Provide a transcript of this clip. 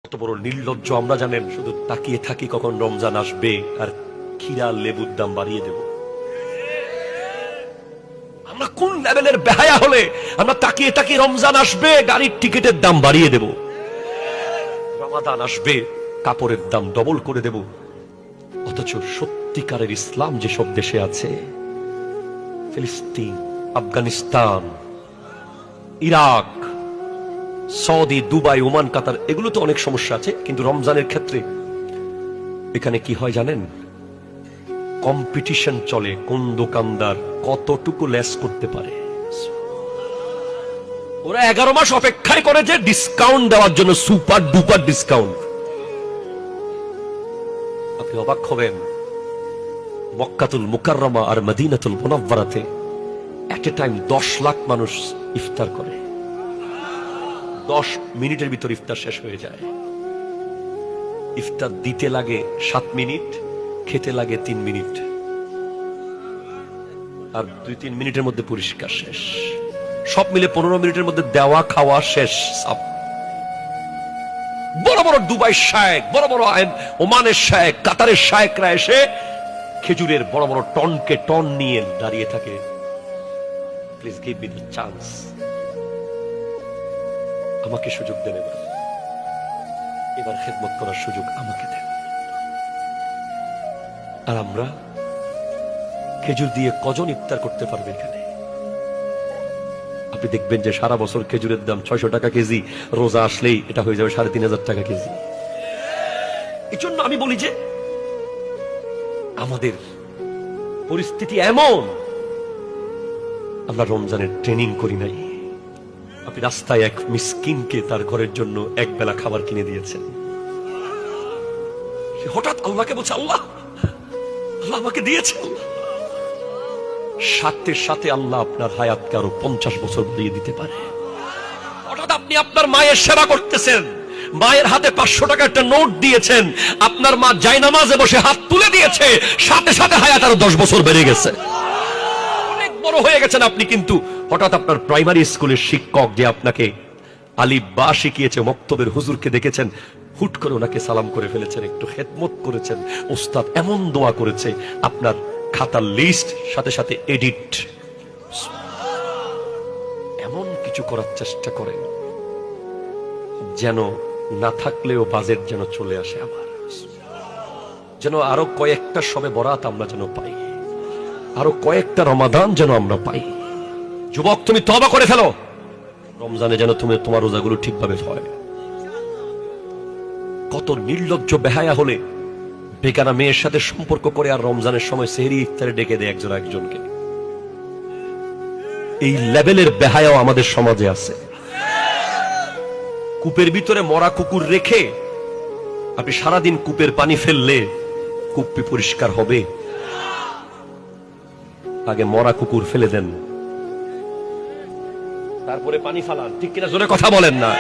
কত বড় নির্লজ্জ আমরা জানেন, শুধু তাকিয়ে থাকি কখন রমজান আসবে আর ক্ষীরা লেবুর দাম বাড়িয়ে দেব। আমরা কোন লেভেলের বেহায়া হলে আমরা তাকিয়ে থাকি রমজান আসবে গাড়ির টিকিটের দাম বাড়িয়ে দেব, রমাদান আসবে কাপড়ের দাম ডবল করে দেব। অথচ সত্যিকারের ইসলাম যেসব দেশে আছে, ফিলিস্তিন, Afghanistan, Iraq, Saudi, Dubai, Oman, Qatar, এগুলো তো অনেক সমস্যা আছে, কিন্তু রমজানের ক্ষেত্রে এখানে কি হয় জানেন? কম্পিটিশন চলে কোন দোকানদার কতটুকু লেস করতে পারে। ওরা 11 মাস অপেক্ষায় করে যে ডিসকাউন্ট দেওয়ার জন্য, সুপার ডুপার ডিসকাউন্ট। আপনি অবাক হবেন, মক্কাতুল মুকাররমা আর মদিনাতুল মুনাওয়ারাতে এট এ টাইম 10 লাখ মানুষ ইফতার করে। 10 মিনিটের ভিতর ইফতার শেষ হয়ে যায়। ইফতার দিতে লাগে 7 মিনিট, খেতে লাগে 3 মিনিট, আর 2-3 মিনিটের মধ্যে পরিষ্কার শেষ। সব মিলে 15 মিনিটের মধ্যে দেওয়া খাওয়া শেষ। বড় বড় দুবাই শায়েক, বড় বড় ওমানের শায়েক, কাতারের শায়েকরা এসে খেজুরের বড় বড় টনকে টন নিয়ে দাঁড়িয়ে থাকে। Please give me the chance, আমাকে সুযোগ দেন, এবার খেদমত করার সুযোগ আমাকে দেন। আর আমরা খেজুর দিয়ে কজন ইফতার করতে পারবে এখানে? আপনি দেখবেন যে সারা বছর খেজুরের দাম 600 টাকা কেজি, রোজা আসলেই এটা হয়ে যাবে 3500 টাকা কেজি। এই জন্য আমি বলি যে আমাদের পরিস্থিতি এমন, আমরা রমজানের ট্রেনিং করি নাই। আপনি রাস্তায় এক মিসকিনকে তার ঘরের জন্য এক বেলা খাবার কিনে দিয়েছেন, সে হঠাৎ আল্লাহকে বলছে, আল্লাহ আল্লাহ আমাকে দিয়েছেন। সাথে সাথে আল্লাহ আপনার হায়াতকে আরো 50 বছর বাড়িয়ে দিতে পারে। হঠাৎ আপনি আপনার মায়ের সেবা করতেছেন, মায়ের হাতে 500 টাকা একটা নোট দিয়েছেন, আপনার মা জায়নামাজে বসে হাত তুলে দিয়েছে, সাথে সাথে হায়াত আরো 10 বছর বেড়ে গেছে। অনেক বড় হয়ে গেছেন আপনি, কিন্তু হঠাৎ আপনার প্রাইমারি স্কুলের শিক্ষক যে আপনাকে আলিফ বা শিখিয়েছে, মক্তবের হুজুরকে দেখেছেন, হুট করে ওনাকে সালাম করে ফেলেছেন, একটু খেদমত করেছেন, ওস্তাদ এমন দোয়া করেছে, আপনার খাতার লিস্ট সাথে সাথে এডিট। এমন কিছু করার চেষ্টা করেন যেন না থাকলেও বাজেট যেন চলে আসে, আবার যেন আরো কয়েকটা শবে বরাত আমরা যেন পাই, আরো কয়েকটা রমাদান যেন আমরা পাই। যুবক, তুমি তওবা করে ফেলো, রমজানে যেন তুমি তোমার রোজাগুলো ঠিকভাবে হয়। কত নির্লজ্জ বেহায়া হলে বেগানা মেয়ের সাথে সম্পর্ক করে আর রমজানের সময় সেহরি ইফতারে ডেকে দেয় একজন একজনকে। এই লেভেলের বেহায়াও আমাদের সমাজে আছে। কূপের ভিতরে মরা কুকুর রেখে আপনি সারাদিন কূপের পানি ফেললে কূপটি পরিষ্কার হবে? আগে মরা কুকুর ফেলে দেন, তারপরে পানি ফালান। ঠিক কিনা? জোরে কথা বলেন না।